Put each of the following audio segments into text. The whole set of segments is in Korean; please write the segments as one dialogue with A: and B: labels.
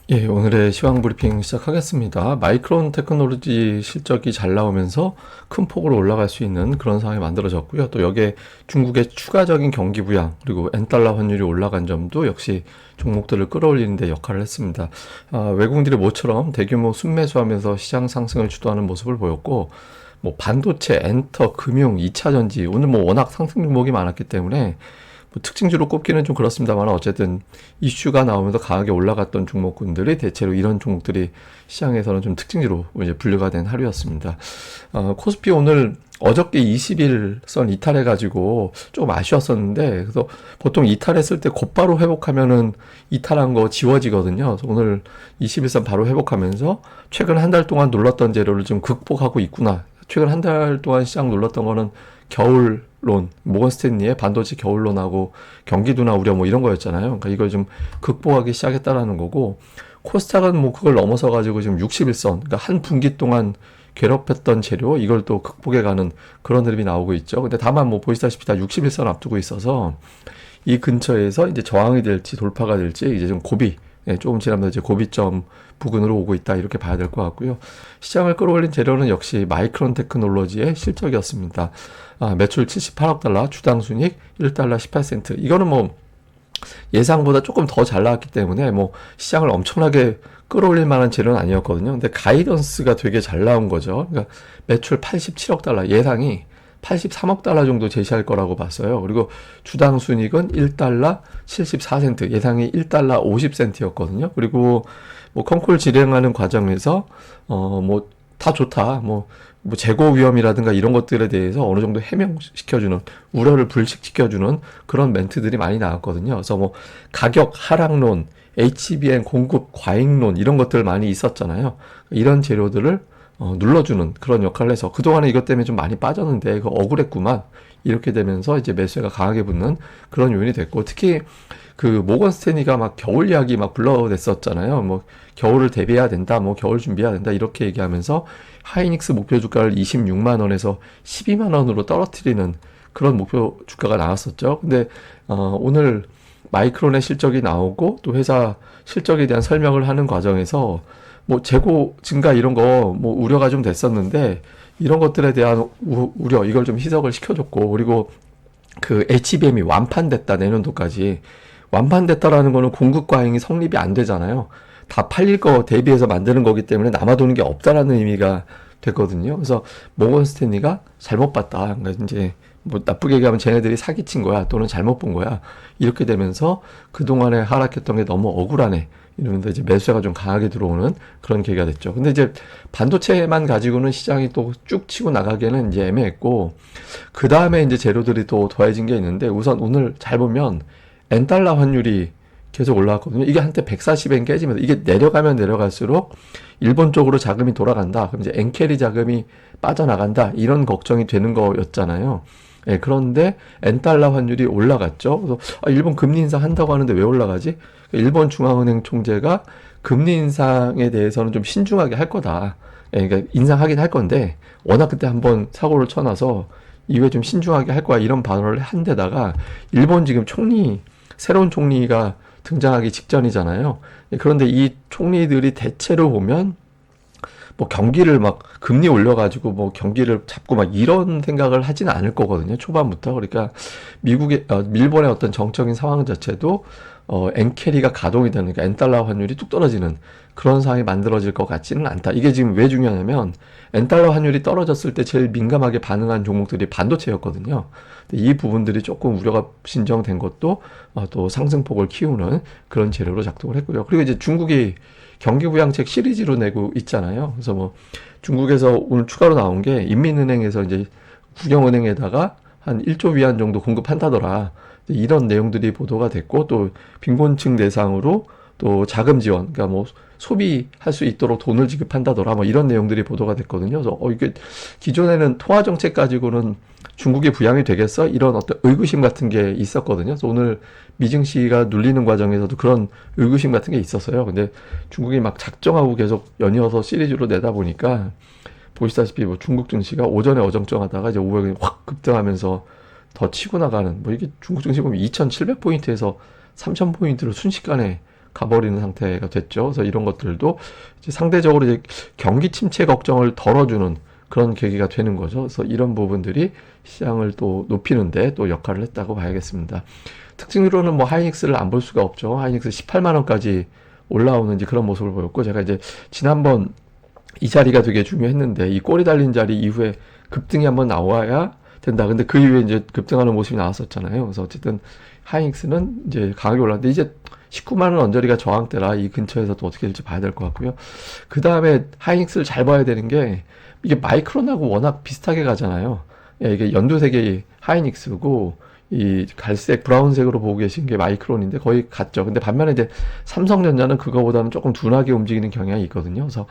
A: 예, 오늘의 시황 브리핑 시작하겠습니다. 마이크론 테크놀로지 실적이 잘 나오면서 큰 폭으로 올라갈 수 있는 그런 상황이 만들어졌고요. 또 여기에 중국의 추가적인 경기 부양 그리고 엔달러 환율이 올라간 점도 역시 종목들을 끌어올리는 데 역할을 했습니다. 외국인들이 모처럼 대규모 순매수하면서 시장 상승을 주도하는 모습을 보였고, 뭐 반도체, 엔터, 금융, 2차 전지 오늘 뭐 워낙 상승 종목이 많았기 때문에 뭐 특징주로 꼽기는 좀 그렇습니다만 어쨌든 이슈가 나오면서 강하게 올라갔던 종목군들이 대체로 이런 종목들이 시장에서는 좀 특징주로 이제 분류가 된 하루였습니다. 코스피 오늘 어저께 20일선 이탈해가지고 조금 아쉬웠었는데, 그래서 보통 이탈했을 때 곧바로 회복하면은 이탈한 거 지워지거든요. 그래서 오늘 20일선 바로 회복하면서 최근 한 달 동안 눌렀던 재료를 좀 극복하고 있구나. 최근 한 달 동안 시장 눌렀던 거는 겨울론, 모건 스탠리의 반도체 겨울론하고 경기도나 우려 뭐 이런 거였잖아요. 그러니까 이걸 좀 극복하기 시작했다라는 거고, 코스닥은 뭐 그걸 넘어서 가지고 지금 61선, 그러니까 한 분기 동안 괴롭혔던 재료, 이걸 또 극복해가는 그런 흐름이 나오고 있죠. 근데 다만 뭐 보시다시피 다 61선 앞두고 있어서 이 근처에서 이제 저항이 될지 돌파가 될지 이제 좀 고비, 조금 지나면 이제 고비점 부근으로 오고 있다 이렇게 봐야 될 것 같고요. 시장을 끌어올린 재료는 역시 마이크론 테크놀로지의 실적이었습니다. 매출 78억 달러, 주당 순이익 1달러 18센트. 이거는 뭐 예상보다 조금 더 잘 나왔기 때문에 뭐 시장을 엄청나게 끌어올릴 만한 재료는 아니었거든요. 근데 가이던스가 되게 잘 나온 거죠. 그러니까 매출 87억 달러, 예상이 83억 달러 정도 제시할 거라고 봤어요. 그리고 주당 순이익은 1달러 74센트, 예상이 1달러 50센트였거든요. 그리고 뭐 컨콜 진행하는 과정에서 뭐 다 좋다. 뭐 재고 위험이라든가 이런 것들에 대해서 어느 정도 해명시켜주는, 우려를 불식시켜주는 그런 멘트들이 많이 나왔거든요. 그래서 뭐 가격 하락론, HBM 공급 과잉론 이런 것들 많이 있었잖아요. 이런 재료들을 눌러주는 그런 역할을 해서 그동안에 이것 때문에 좀 많이 빠졌는데 그 억울했구만 이렇게 되면서 이제 매수가 강하게 붙는 그런 요인이 됐고, 특히 그 모건 스탠리가 막 겨울 이야기 막 불러댔었잖아요. 뭐 겨울을 대비해야 된다, 뭐 겨울 준비해야 된다 이렇게 얘기하면서 하이닉스 목표 주가를 26만 원에서 12만 원으로 떨어뜨리는 그런 목표 주가가 나왔었죠. 근데 오늘 마이크론의 실적이 나오고 또 회사 실적에 대한 설명을 하는 과정에서 뭐 재고 증가 이런 거 뭐 우려가 좀 됐었는데, 이런 것들에 대한 우려 이걸 좀 희석을 시켜줬고, 그리고 그 HBM이 완판됐다, 내년도까지 완판됐다라는 거는 공급 과잉이 성립이 안 되잖아요. 다 팔릴 거 대비해서 만드는 거기 때문에 남아도는 게 없다라는 의미가 됐거든요. 그래서 모건 스탠리가 잘못 봤다. 그러니까 이제 뭐 나쁘게 얘기하면 쟤네들이 사기친 거야 또는 잘못 본 거야 이렇게 되면서 그동안에 하락했던 게 너무 억울하네 이러면서 이제 매수가 좀 강하게 들어오는 그런 계기가 됐죠. 근데 이제 반도체만 가지고는 시장이 또 쭉 치고 나가기에는 이제 애매했고, 그 다음에 이제 재료들이 또 더해진 게 있는데, 우선 오늘 잘 보면 엔달러 환율이 계속 올라왔거든요. 이게 한때 140엔 깨지면서 이게 내려가면 내려갈수록 일본 쪽으로 자금이 돌아간다. 그럼 이제 엔캐리 자금이 빠져나간다. 이런 걱정이 되는 거였잖아요. 예, 그런데 엔달러 환율이 올라갔죠. 그래서 일본 금리 인상 한다고 하는데 왜 올라가지? 일본 중앙은행 총재가 금리 인상에 대해서는 좀 신중하게 할 거다. 예, 그러니까 인상하긴 할 건데 워낙 그때 한번 사고를 쳐놔서 이후에 좀 신중하게 할 거야 이런 발언을 한 데다가, 일본 지금 새로운 총리가 등장하기 직전이잖아요. 예, 그런데 이 총리들이 대체로 보면 뭐 경기를 막 금리 올려가지고 뭐 경기를 잡고 막 이런 생각을 하지는 않을 거거든요. 초반부터. 그러니까 일본의 어떤 정적인 상황 자체도 엔캐리가 가동이 되는, 그러니까 엔달러 환율이 뚝 떨어지는 그런 상황이 만들어질 것 같지는 않다. 이게 지금 왜 중요하냐면 엔달러 환율이 떨어졌을 때 제일 민감하게 반응한 종목들이 반도체였거든요. 근데 이 부분들이 조금 우려가 신정된 것도 또 상승폭을 키우는 그런 재료로 작동을 했고요. 그리고 이제 중국이 경기부양책 시리즈로 내고 있잖아요. 그래서 뭐 중국에서 오늘 추가로 나온 게 인민은행에서 이제 국영은행에다가 한 1조 위안 정도 공급한다더라. 이런 내용들이 보도가 됐고, 또 빈곤층 대상으로 또 자금 지원, 그러니까 뭐 소비할 수 있도록 돈을 지급한다더라. 뭐 이런 내용들이 보도가 됐거든요. 그래서 이게 기존에는 통화 정책 가지고는 중국이 부양이 되겠어? 이런 어떤 의구심 같은 게 있었거든요. 그래서 오늘 미증시가 눌리는 과정에서도 그런 의구심 같은 게 있었어요. 근데 중국이 막 작정하고 계속 연이어서 시리즈로 내다 보니까 보시다시피 뭐 중국 증시가 오전에 어정쩡하다가 이제 오후에 확 급등하면서 더 치고 나가는, 뭐 이게 중국 증시 보면 2,700포인트에서 3,000포인트로 순식간에 가버리는 상태가 됐죠. 그래서 이런 것들도 이제 상대적으로 이제 경기 침체 걱정을 덜어주는 그런 계기가 되는 거죠. 그래서 이런 부분들이 시장을 또 높이는데 또 역할을 했다고 봐야겠습니다. 특징으로는 뭐 하이닉스를 안 볼 수가 없죠. 하이닉스 18만 원까지 올라오는 이제 그런 모습을 보였고, 제가 이제 지난번 이 자리가 되게 중요했는데 이 꼬리 달린 자리 이후에 급등이 한번 나와야 된다. 근데 그 이후에 이제 급등하는 모습이 나왔었잖아요. 그래서 어쨌든 하이닉스는 이제 강하게 올랐는데 이제 19만 원 언저리가 저항대라 이 근처에서 또 어떻게 될지 봐야 될 것 같고요. 그 다음에 하이닉스를 잘 봐야 되는 게 이게 마이크론하고 워낙 비슷하게 가잖아요. 예, 이게 연두색이 하이닉스고 이 갈색 브라운색으로 보고 계신 게 마이크론인데 거의 같죠. 근데 반면에 이제 삼성전자는 그거보다는 조금 둔하게 움직이는 경향이 있거든요. 그래서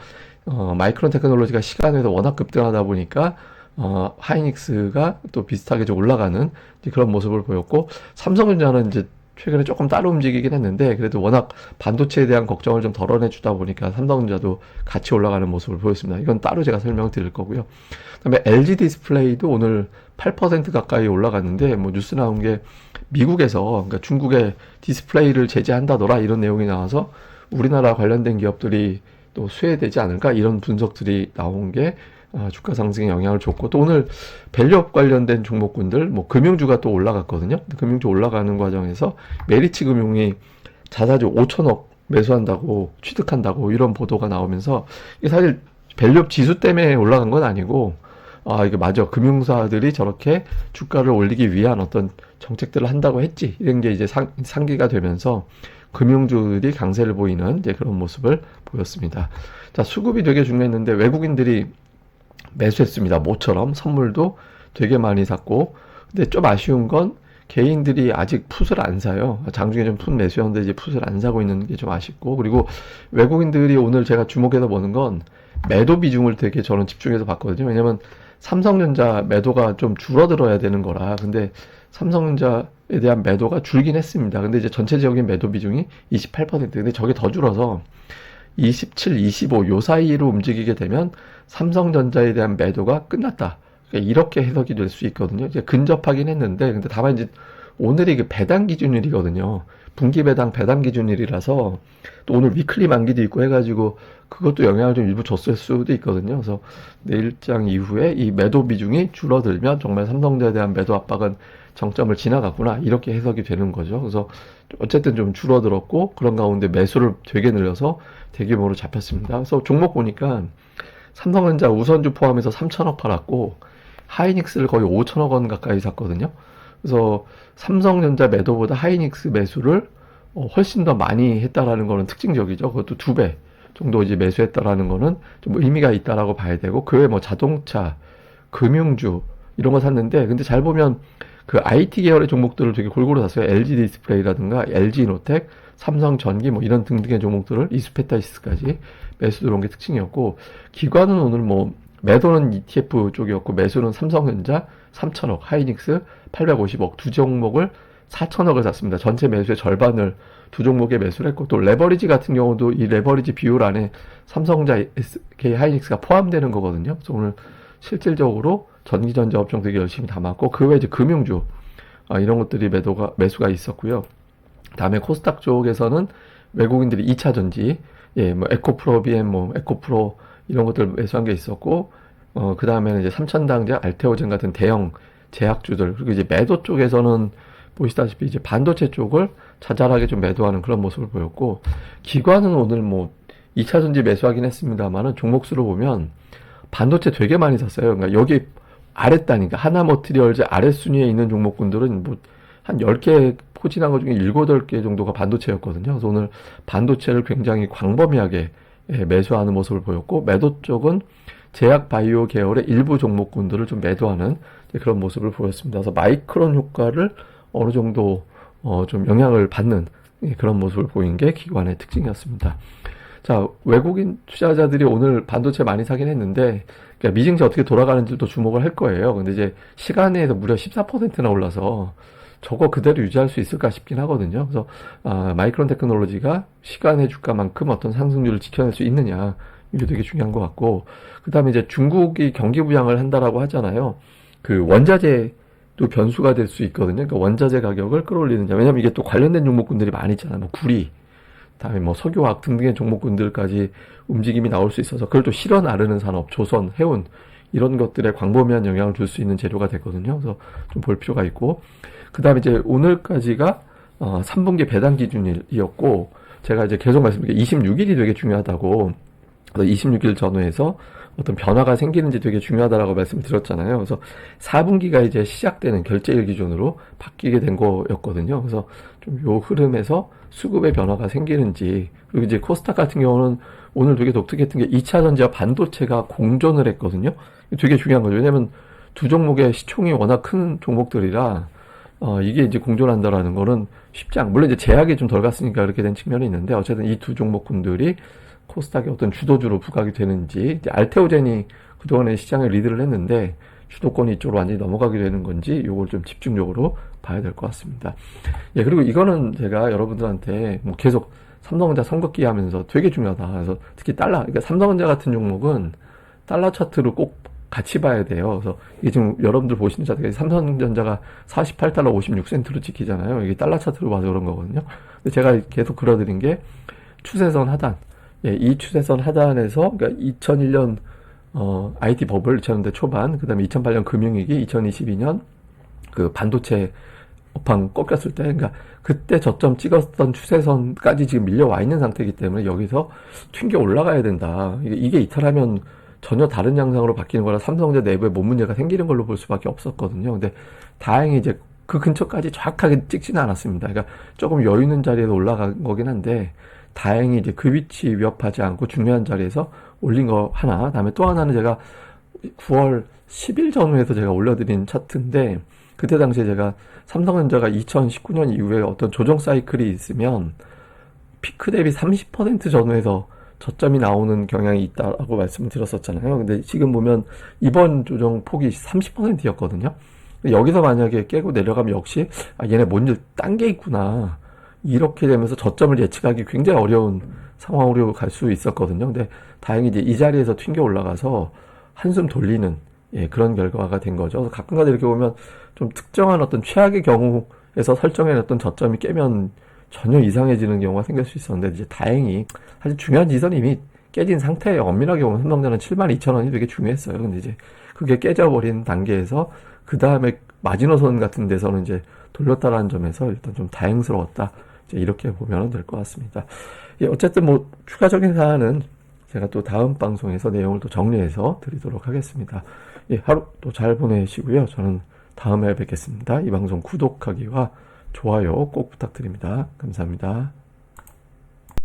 A: 마이크론 테크놀로지가 시간에서 워낙 급등하다 보니까 하이닉스가 또 비슷하게 좀 올라가는 그런 모습을 보였고, 삼성전자는 이제 최근에 조금 따로 움직이긴 했는데 그래도 워낙 반도체에 대한 걱정을 좀 덜어내 주다 보니까 삼성전자도 같이 올라가는 모습을 보였습니다. 이건 따로 제가 설명을 드릴 거고요. 그다음에 LG 디스플레이도 오늘 8% 가까이 올라갔는데 뭐 뉴스 나온 게 미국에서, 그러니까 중국의 디스플레이를 제재한다더라 이런 내용이 나와서 우리나라 관련된 기업들이 또 수혜되지 않을까 이런 분석들이 나온 게 주가 상승에 영향을 줬고, 또 오늘 밸류업 관련된 종목군들 뭐 금융주가 또 올라갔거든요. 금융주 올라가는 과정에서 메리츠 금융이 자사주 5천억 매수한다고 취득한다고 이런 보도가 나오면서, 이게 사실 밸류업 지수 때문에 올라간 건 아니고 이게 맞아, 금융사들이 저렇게 주가를 올리기 위한 어떤 정책들을 한다고 했지 이런 게 이제 상기가 되면서 금융주들이 강세를 보이는 이제 그런 모습을 보였습니다. 자, 수급이 되게 중요했는데 외국인들이 매수했습니다. 모처럼 선물도 되게 많이 샀고, 근데 좀 아쉬운 건 개인들이 아직 풋을 안 사요. 장중에 좀 풋 매수였는데 이제 풋을 안 사고 있는 게 좀 아쉽고, 그리고 외국인들이 오늘 제가 주목해서 보는 건 매도 비중을 되게 저는 집중해서 봤거든요. 왜냐면 삼성전자 매도가 좀 줄어들어야 되는 거라. 근데 삼성전자에 대한 매도가 줄긴 했습니다. 근데 이제 전체적인 매도 비중이 28%. 근데 저게 더 줄어서 27, 25 요 사이로 움직이게 되면 삼성전자에 대한 매도가 끝났다. 그러니까 이렇게 해석이 될 수 있거든요. 이제 근접하긴 했는데, 근데 다만 이제 오늘이 그 배당 기준일이거든요. 분기 배당 기준일이라서 또 오늘 위클리 만기도 있고 해가지고 그것도 영향을 좀 일부 줬을 수도 있거든요. 그래서 내일장 이후에 이 매도 비중이 줄어들면 정말 삼성전자에 대한 매도 압박은 정점을 지나갔구나 이렇게 해석이 되는 거죠. 그래서 어쨌든 좀 줄어들었고 그런 가운데 매수를 되게 늘려서 대규모로 잡혔습니다. 그래서 종목 보니까 삼성전자 우선주 포함해서 3천억 팔았고 하이닉스를 거의 5천억 원 가까이 샀거든요. 그래서 삼성전자 매도보다 하이닉스 매수를 훨씬 더 많이 했다라는 거는 특징적이죠. 그것도 2배 정도 이제 매수했다라는 거는 좀 의미가 있다라고 봐야 되고, 그 외에 뭐 자동차, 금융주 이런 거 샀는데, 근데 잘 보면 그 IT 계열의 종목들을 되게 골고루 샀어요. LG 디스플레이라든가 LG 이노텍, 삼성전기 뭐 이런 등등의 종목들을 이스페타이스까지 매수 들어온 게 특징이었고, 기관은 오늘 뭐 매도는 ETF 쪽이었고 매수는 삼성전자 3천억, 하이닉스 850억 두 종목을 4천억을 샀습니다. 전체 매수의 절반을 두 종목에 매수를 했고, 또 레버리지 같은 경우도 이 레버리지 비율 안에 삼성전자, SK 하이닉스가 포함되는 거거든요. 그래서 오늘 실질적으로 전기전자 업종 되게 열심히 담았고, 그 외에 이제 금융주 이런 것들이 매수가 있었고요. 다음에 코스닥 쪽에서는 외국인들이 2차 전지, 뭐 에코프로 BM, 뭐 에코프로 이런 것들 매수한 게 있었고, 그 다음에는 이제 삼천당제, 알테오젠 같은 대형 제약주들, 그리고 이제 매도 쪽에서는 보시다시피 이제 반도체 쪽을 자잘하게 좀 매도하는 그런 모습을 보였고, 기관은 오늘 뭐 2차 전지 매수하긴 했습니다만은 종목수로 보면 반도체 되게 많이 샀어요. 그러니까 여기 아랫단이니까 하나머티리얼즈 아랫순위에 있는 종목군들은 뭐 한 10개 포진한 것 중에 7, 8개 정도가 반도체였거든요. 그래서 오늘 반도체를 굉장히 광범위하게 매수하는 모습을 보였고, 매도 쪽은 제약 바이오 계열의 일부 종목군들을 좀 매도하는 그런 모습을 보였습니다. 그래서 마이크론 효과를 어느 정도 좀 영향을 받는 그런 모습을 보인 게 기관의 특징이었습니다. 자, 외국인 투자자들이 오늘 반도체 많이 사긴 했는데, 그러니까 미증시 어떻게 돌아가는지도 주목을 할 거예요. 근데 이제 시간에서 무려 14%나 올라서 저거 그대로 유지할 수 있을까 싶긴 하거든요. 그래서 마이크론 테크놀로지가 시간의 주가만큼 어떤 상승률을 지켜낼 수 있느냐, 이게 되게 중요한 것 같고, 그 다음에 이제 중국이 경기 부양을 한다라고 하잖아요. 그 원자재도 변수가 될 수 있거든요. 그러니까 원자재 가격을 끌어올리느냐. 왜냐면 이게 또 관련된 종목군들이 많이 있잖아요. 뭐 구리, 다음에 뭐 석유화학 등등의 종목군들까지 움직임이 나올 수 있어서 그걸 또 실어 나르는 산업, 조선, 해운 이런 것들에 광범위한 영향을 줄 수 있는 재료가 되거든요. 그래서 좀 볼 필요가 있고 그 다음에 이제 오늘까지가 3분기 배당 기준일이었고 제가 이제 계속 말씀드린 게 26일이 되게 중요하다고. 그래서 26일 전후에서 어떤 변화가 생기는지 되게 중요하다라고 말씀을 드렸잖아요. 그래서 4분기가 이제 시작되는 결제일 기준으로 바뀌게 된 거였거든요. 그래서 좀 요 흐름에서 수급의 변화가 생기는지, 그리고 이제 코스닥 같은 경우는 오늘 되게 독특했던 게 2차 전지와 반도체가 공존을 했거든요. 되게 중요한 거죠. 왜냐면 두 종목의 시총이 워낙 큰 종목들이라 이게 이제 공존한다라는 거는 쉽지 않고, 물론 이제 제약이 좀 덜 갔으니까 그렇게 된 측면이 있는데, 어쨌든 이 두 종목군들이 코스닥의 어떤 주도주로 부각이 되는지, 이제 알테오젠이 그동안에 시장을 리드를 했는데 주도권이 이쪽으로 완전히 넘어가게 되는 건지, 요걸 좀 집중적으로 봐야 될 것 같습니다. 예, 그리고 이거는 제가 여러분들한테 뭐 계속 삼성전자 선긋기 하면서 되게 중요하다. 그래서 특히 달러, 그러니까 삼성전자 같은 종목은 달러 차트를 꼭 같이 봐야 돼요. 그래서 이게 지금 여러분들 보시는 차트가 삼성전자가 48달러 56센트로 찍히잖아요. 이게 달러 차트로 봐서 그런 거거든요. 근데 제가 계속 그려드린 게 추세선 하단. 예, 이 추세선 하단에서, 그러니까 2001년, IT 버블 2000년대 초반, 그 다음에 2008년 금융위기, 2022년 그 반도체 업황 꺾였을 때, 그러니까 그때 저점 찍었던 추세선까지 지금 밀려와 있는 상태이기 때문에 여기서 튕겨 올라가야 된다. 이게 이탈하면 전혀 다른 양상으로 바뀌는 거라 삼성전자 내부에 몸 문제가 생기는 걸로 볼 수밖에 없었거든요. 근데 다행히 이제 그 근처까지 정확하게 찍지는 않았습니다. 그러니까 조금 여유 있는 자리에서 올라간 거긴 한데, 다행히 이제 그 위치 위협하지 않고 중요한 자리에서 올린 거 하나, 다음에 또 하나는 제가 9월 10일 전후에서 제가 올려드린 차트인데, 그때 당시에 제가 삼성전자가 2019년 이후에 어떤 조정 사이클이 있으면 피크 대비 30% 전후에서 저점이 나오는 경향이 있다라고 말씀을 드렸었잖아요. 근데 지금 보면 이번 조정 폭이 30%였거든요. 여기서 만약에 깨고 내려가면 역시 얘네 뭔지 딴 게 있구나, 이렇게 되면서 저점을 예측하기 굉장히 어려운 상황으로 갈 수 있었거든요. 근데 다행히 이제 이 자리에서 튕겨 올라가서 한숨 돌리는, 예, 그런 결과가 된 거죠. 가끔가다 이렇게 보면 좀 특정한 어떤 최악의 경우에서 설정해놨던 저점이 깨면 전혀 이상해지는 경우가 생길 수 있었는데, 이제 다행히 사실 중요한 지선이 이미 깨진 상태예요. 엄밀하게 보면 삼성전자는 72,000원이 되게 중요했어요. 근데 이제 그게 깨져버린 단계에서 그 다음에 마지노선 같은 데서는 이제 돌렸다라는 점에서 일단 좀 다행스러웠다, 이제 이렇게 보면 될 것 같습니다. 예, 어쨌든 뭐 추가적인 사안은 제가 또 다음 방송에서 내용을 또 정리해서 드리도록 하겠습니다. 예, 하루 또 잘 보내시고요. 저는 다음에 뵙겠습니다. 이 방송 구독하기와 좋아요 꼭 부탁드립니다. 감사합니다.